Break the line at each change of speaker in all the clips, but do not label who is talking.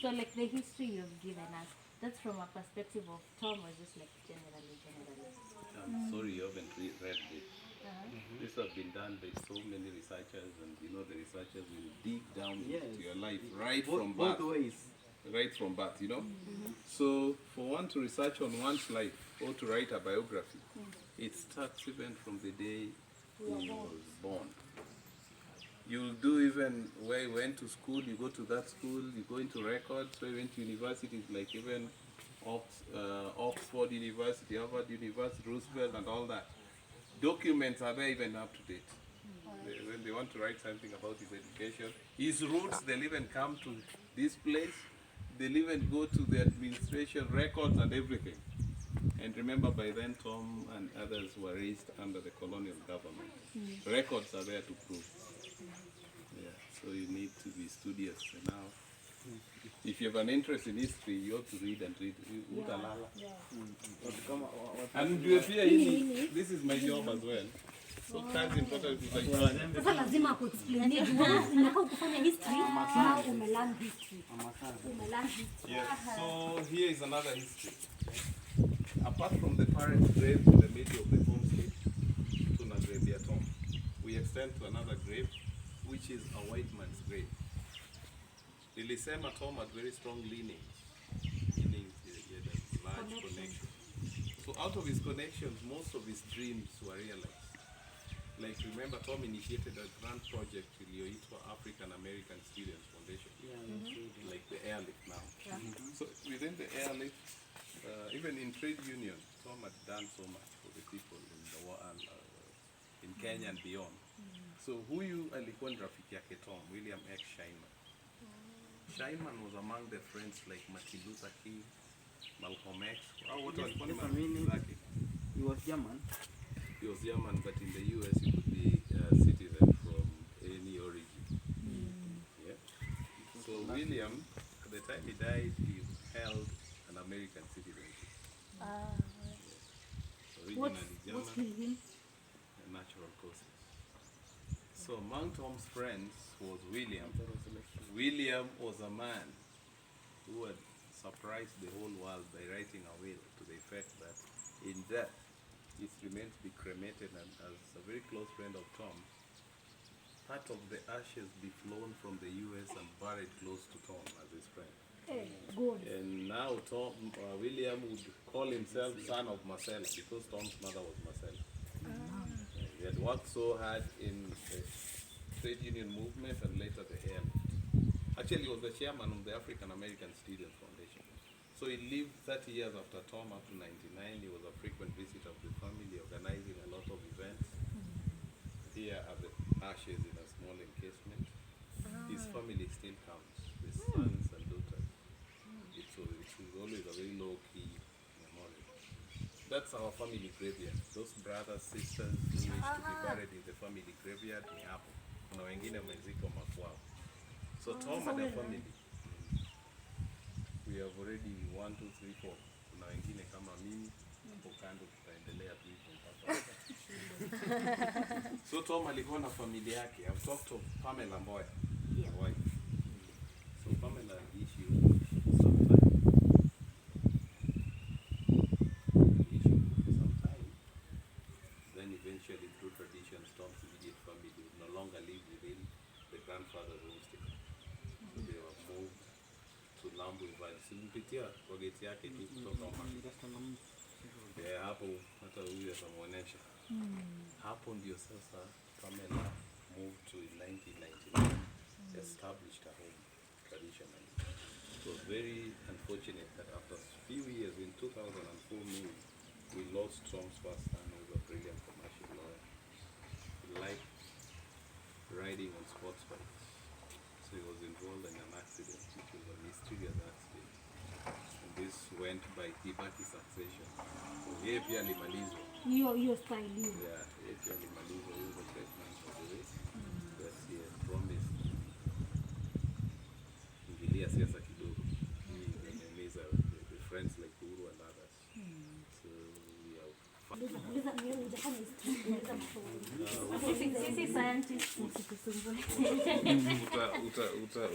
So like the history you've given us, that's from a perspective of Thom or just like generally?
I'm sorry you haven't read it. This has been done by so many researchers, and you know the researchers will dig down into your life right from birth.
Both ways.
Right from birth, you know. So for one to research on one's life or to write a biography, it starts even from the day he was born. You'll do even where you went to school, you go to that school, you go into records, where you went to universities like even Oxford University, Harvard University, Roosevelt and all that. Documents are there even up to date. When they want to write something about his education, his roots, they'll even come to this place, they'll even go to the administration records and everything. And remember, by then Thom and others were raised under the colonial government. Records are there to prove. Yeah, so you need to be studious now. If you have an interest in history, you have to read and read. And you appear in this is my job as well. So kazi important kuifanya.
Sasa lazima kuexplain inakaa kufanya history na umelearn history.
Yes. So here is another history. Apart from the parents' grave in the middle of the homestead, to na grave ya Thom, we extend to another grave, which is a white man's grave. Nilisema Thom had very strong leanings, meaning he had a large connection. So out of his connections, most of his dreams were realized. Like remember, Thom initiated a grand project iliyoitwa African American Students Foundation, like the airlift now. So within the airlift, even in trade union, Thom had done so much for the people in the in Kenya and beyond. So huyu alikuwa rafiki yake Thom, William X. Scheinman. Scheinman was among their friends like Martin Luther King, Malcolm X.
He was German.
He was German, but in the US he could be a citizen from any origin. Yeah. So William, at the time he died, he held an American citizenship. Originally German, natural causes. So among Thom's friends was William. William was a man who had surprised the whole world by writing a will to the effect that in death his remains be cremated, and as a very close friend of Thom, part of the ashes be flown from the US and buried close to Thom as his friend.
Good.
And now William would call himself son of Marcella because Thom's mother was Marcella. He had worked so hard in the trade union movement and later the airlift. Actually, he was the chairman of the African American Student Foundation. So he lived 30 years after Thom up to 99. He was a frequent visitor of the family, organizing a lot of events. Here are the ashes in a small encasement. His family still counts, the sons and daughters. It was always a very low-key memorial. That's our family graveyard. Those brothers, sisters who used to be buried in the family graveyard ni hapo. Kuna wengine wamezikwa makwao. So Thom and the family. We have already 1, 2, 3, 4. Kuna wengine kama mimi hapo kando tutaendelea tu hivyo mpaka. So Thom alikuwa na familia yake. I've talked of Pamela Mboya, my wife. So Pamela aliishi huko sometime. Then eventually through traditions, Thom's immediate family would no longer live within the grandfather's homestead. So they were moved to Lambu Valley. Simpitia kwa geti yake tu kutoka Mama. Hapo hata huyu atamuonesha. Hapo ndio sasa Pamela moved to in 1999, established a home traditionally. It was very unfortunate that after a few years, in 2004 May, we lost Thom's first son, who was a brilliant commercial lawyer. He liked riding on sports bikes. So he was involved in an accident, which was a mysterious accident. And this went by Kibaki succession. So yeye pia alimalizwa.
Hiyo style hiyo.
Yeah, yeye pia alimalizwa. He was a great man for the way that he had promised. Ingilia siasa kidogo. He is the friends like Uhuru and others. So we have
Sisi scientists msitusumbue.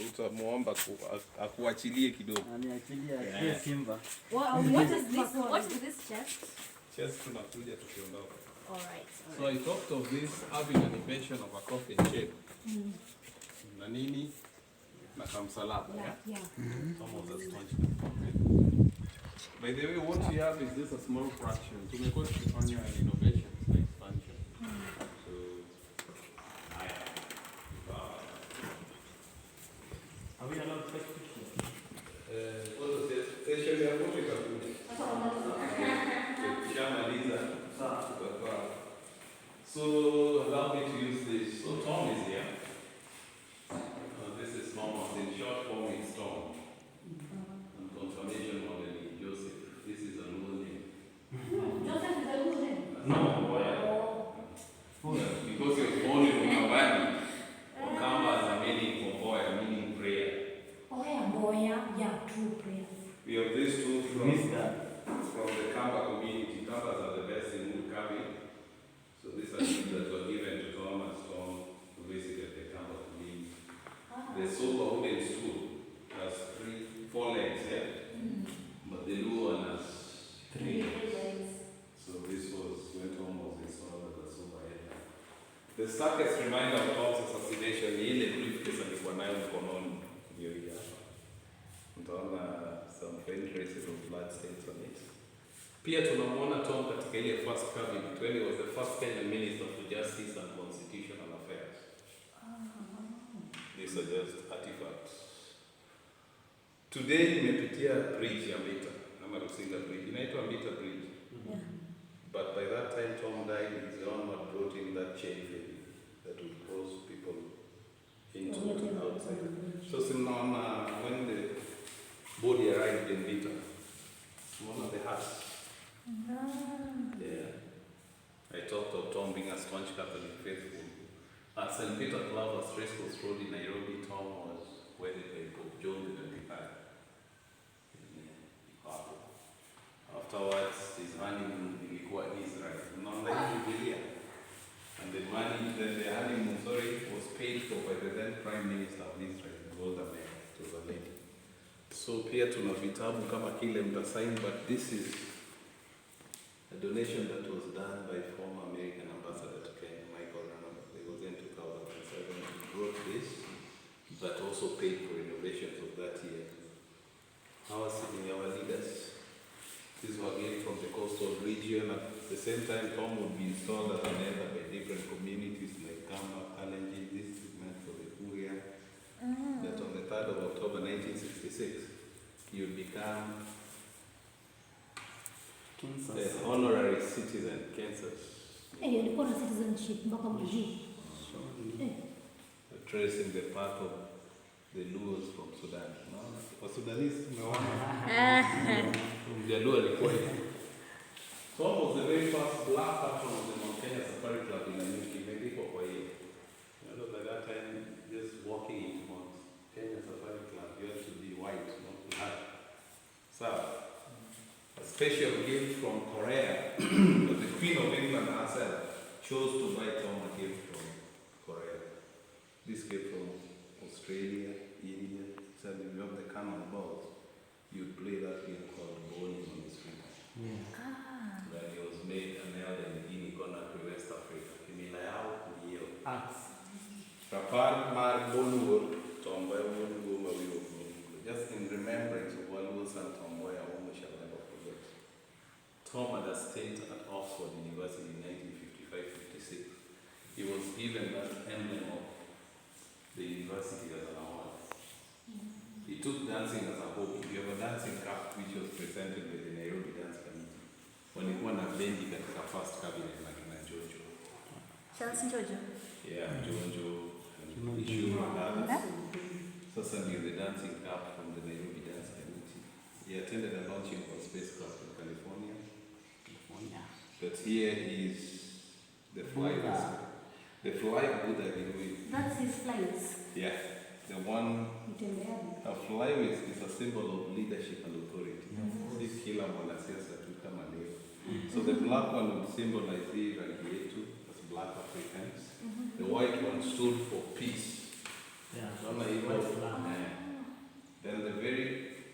Utamuomba akuachilie kidogo.
Aniachilie Simba.
What is this? What is this chest?
Chest tunakuja tukiondoka.
All right.
So I talked of this having an invention of a coffin shape. Na nini? Na kamsalaba, yeah? Some of the sponge. By the way, what we have is this a small fraction. Tumekuwa tukifanya an innovation na expansion. So,
Are we allowed to take pictures?
what is session ya photo itakuja. Kishamaliza. So allow me to use this. So Thom is here. This is Thom. In short form, it's Thom. And confirmation model is Joseph. This is a Luo name.
Joseph is a good name.
No, Mboya. Because he was born in Mboya. Okamba has a meaning for Mboya, meaning prayer.
Mboya, yeah, true prayer.
We have these two from the Kamba community. Kambas are the best in wood carving. So these are things that were given to Thom as Thom who visited the Kamba community. The silver wooden stool has 4 legs here, but the Luo one has 3 legs. So this was when Thom was installed as a silver head. The starkest reminder of Thom's assassination ni ile briefcase alikuwa nayo mkononi ndio hii hapa. Mtaona some faint traces of blood stains on it. Pia tunamuona Thom katika ile first cabinet when he was the first Kenyan Minister for Justice and Constitutional Affairs. These are just artifacts. Today nimepitia bridge ya Mbita, ama Rusinga Bridge. Inaitwa Mbita Bridge. But by that time Thom died, his own had brought in that chain ferry that would cross people into and outside. So Simona, when the body arrived in Mbita, one of the huts. Yeah. I talked of Thom being a staunch Catholic faithful. At St. Peter Clover's Race Course Road in Nairobi, Thom was wedded by Pope John the 23rd. Afterwards, his honeymoon ilikuwa in Israel. And the honeymoon, was paid for by the then Prime Minister of Israel, Golda Meir. It was a lady. So pia tuna vitabu kama kile mtasign, but this is a donation that was done by former American ambassador to Kenya, Michael Ranam. It was in 2007. He wrote this, but also paid for renovations of that year. Our sitting, our leaders, these were given from the coastal region. At the same time, Thom would be installed as an elder by different communities like Kamba, Kalenjin. This is meant for the Kuria. That on the 3rd of October 1966, he would become the honorary citizen, Kansas.
Alikuwa na citizenship mpaka mjuu.
Tracing the path of the Luos from Sudan. No? For Sudanese, Mjaluo alikuwa hivi. Thom was the very first black patron of the Mount Kenya Safari Club in Nanyuki. Imeandikwa kwa hiyo. By that time, just walking into Mount Kenya Safari Club, you have to be white, not black. So, a special gift from Korea, but the Queen of England herself chose to buy Thom a gift from Korea. This came from Australia, India. So when you have the cannon balls, you play that game called bowling on the street. Then it was made and held in Guinea, Conakry, West Africa. Kimila yao ni hiyo. Rapar mar Boluo, Thom Mboya Boluo Mawiyo. Just in remembrance of Waluos and Thom Mboya, whom we shall never forget. Thom had a stint at Oxford University in 1955-56. He was given that emblem of the university as an award. He took dancing as a hobby. We have a dancing cap which was presented by the Nairobi Dance Committee. Walikuwa na bendi katika first cabinet na kina Jojo.
Charles Jojo.
Yeah, Jojo and Ishuru and others. Sasa ndio the dancing cap from the Nairobi Dance Committee. He attended a launching for spacecraft in California. But here is the fly. The fly Buddha in which.
That's his flights.
Yeah. The one, a fly is a symbol of leadership and authority. Si kila mwanasiasa tu kama leo. So the black one would symbolize the rangi yetu as black Africans. The white one stood for peace.
Yeah.
Unaona hivyo?
White flag.
Then the very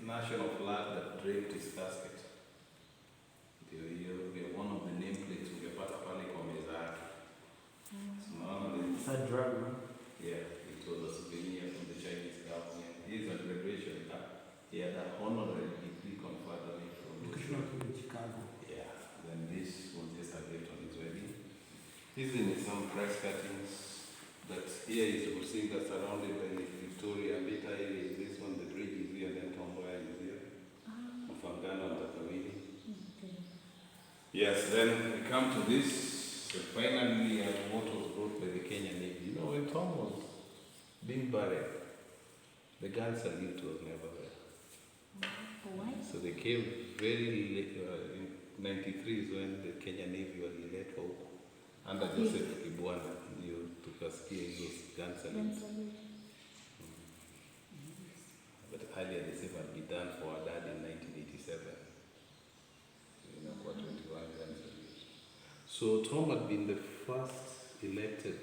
national flag that draped his casket. Ndio hiyo, one of the nameplates ungepata pale kwa meza yake.
It's a drug, man.
Yeah, it was a souvenir from the Chinese government. His graduation, he had an honorary degree conferred on him from
Chicago.
Yeah, then this was just a gift on his wedding. These are some press cuttings, but here is Musinga surrounded by Lake Victoria. Later here is this one, the bridge is here, then Mboya is here. Mfangano and Takawini. Yes, then we come to this. So finally, what was brought by the Kenya Navy. You know, when Thom was being buried, the gun salute was never there.
Why?
So they came very late, in 93 is when the Kenya Navy waliletwa huko under Joseph Kibwana, ndio tukasikia hizo gun salute. But earlier they said had been done for our dad in 1987. You know, for 21 gun salute. So Thom had been the first elected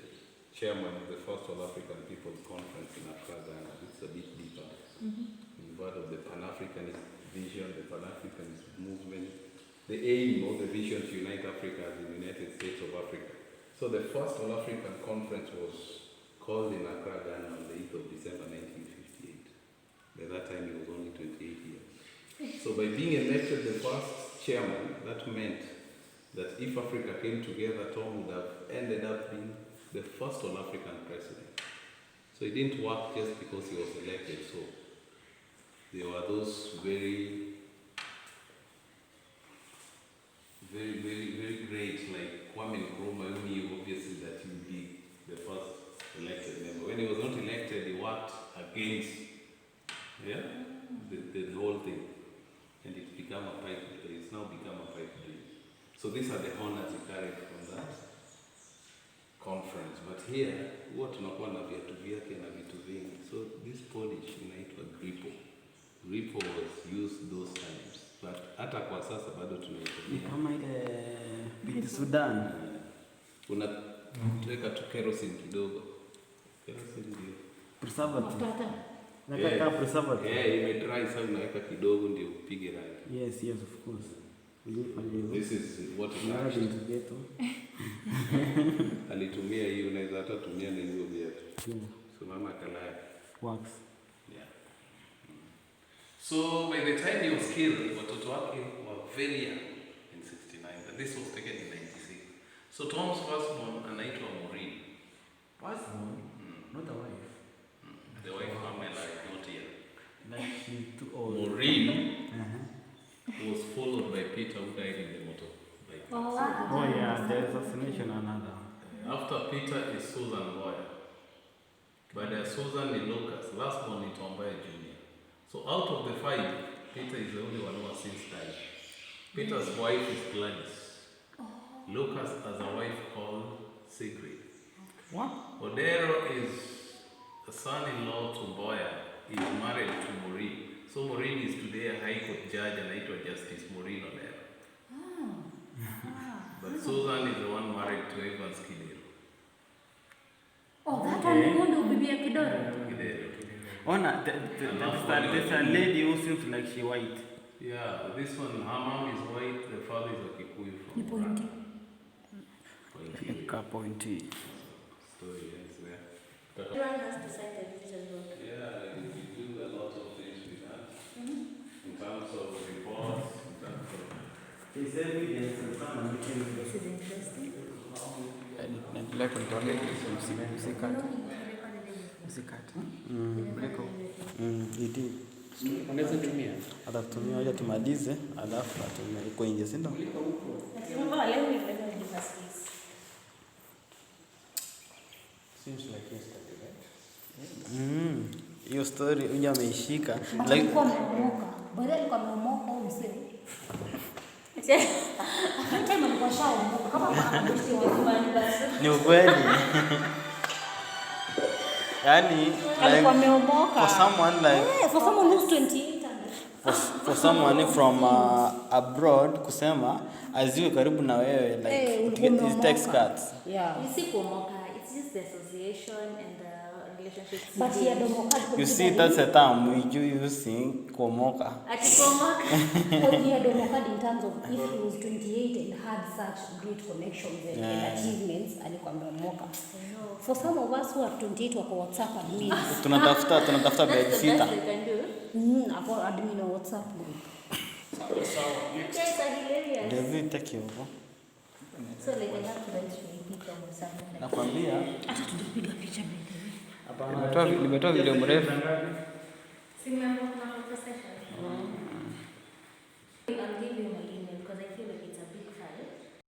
chairman of the first All African People's Conference in Accra, Ghana. It's a bit deeper. You've heard of the Pan-Africanist vision, the Pan-Africanist movement, the aim or the vision to unite Africa as the United States of Africa. So the first All African Conference was called in Accra, Ghana on the 8th of December 1958. By that time he was only 28 years. So by being elected the first chairman, that meant that if Africa came together, Thom would have ended up being the first All African president. So it didn't work just because he was elected. So there were those very great, like Kwame Nkrumah, who knew obviously that he would be the first elected member. When he was not elected, he worked against the whole thing. And it's now become a pipe dream. So these are the honors he carried from that conference. But here, huwa tunakuwa na viatu vyake na vitu vingi. So this polish inaitwa gripo. Gripo was used those times. But hata kwa sasa bado tunaitumia.
Kama ile binti Sudan.
Unaweka tu kerosene kidogo. Kerosene ndio.
Preservative. Nakata preservative.
Imedry sasa unaweka kidogo ndio upige rangi.
Yes, of course.
This is what it is. Alitumia hii, unaweza hata tumia na hiyo viatu. So mama kalaya.
Works.
Yeah. So by the time he was killed, watoto wake were very young in 69. And this was taken in 96. So Thom's firstborn anaitwa Maureen.
Firstborn? Not the wife.
The wife Pamela is not here.
Like she's too old.
Maureen was followed by Peter, who died in the motorbike.
Oh yeah, the assassination another.
After Peter is Susan Mboya. But Susan is Lucas, last born is Mboya Jr. So out of the 5, Peter is the only one who has since died. Peter's wife is Gladys. Lucas has a wife called Sigrid.
What?
Odero is a son-in-law to Mboya. He is married to Maureen. So Maureen is today a High Court judge and anaitwa Justice Maureen Odero. But Susan is the one married to Evans Kidero.
Oh, that one ndio bibi ya Kidoro.
Kidero.
Ona, there's a lady who seems like she white.
Yeah, this one, her mom is white, the father is a Kikuyu
Ni
from
pointi.
Like a pointy.
Story ends there.
Everyone has decided this as well.
Yeah, we do a lot of things with that. In terms of reports, in terms of...
There's evidence that someone became
This is interesting.
naendelea kunitolea usikate.
Unaweza tumia?
Atatumia hoja tumalize, alafu atumia iko nje, si ndio?
Seems like yesterday, right?
Hiyo story unja ameishika.
Alikuwa ameomoka. Baada alikuwa ameomoka au msee. Hata alikuwa shaomoka kama mwanamke wa nyumbani basi.
Ni ukweli. Yani
Alikuwa ameomoka.
for someone like
For someone who's 28
for someone from abroad kusema aziwe karibu na wewe like it takes guts.
Yeah.
Si kuomoka, it's just the association and the relationship.
But yeah, domoka.
You see, that's a term we using komoka.
Atikomoka.
Yeah, domoka in terms of if he was 28 and had such great connections and achievements, alikwambia moka. For some of us who are 28 wako WhatsApp admins.
Tunatafuta babysitter.
That's the best they can do.
Ako admin wa WhatsApp group.
You guys are hilarious.
Does it take you?
So like I have to write to repeat or something.
Nakwambia.
Hata tujipiga picha mbele.
Nimetoa video mrefu.
Simembo kuna photo session.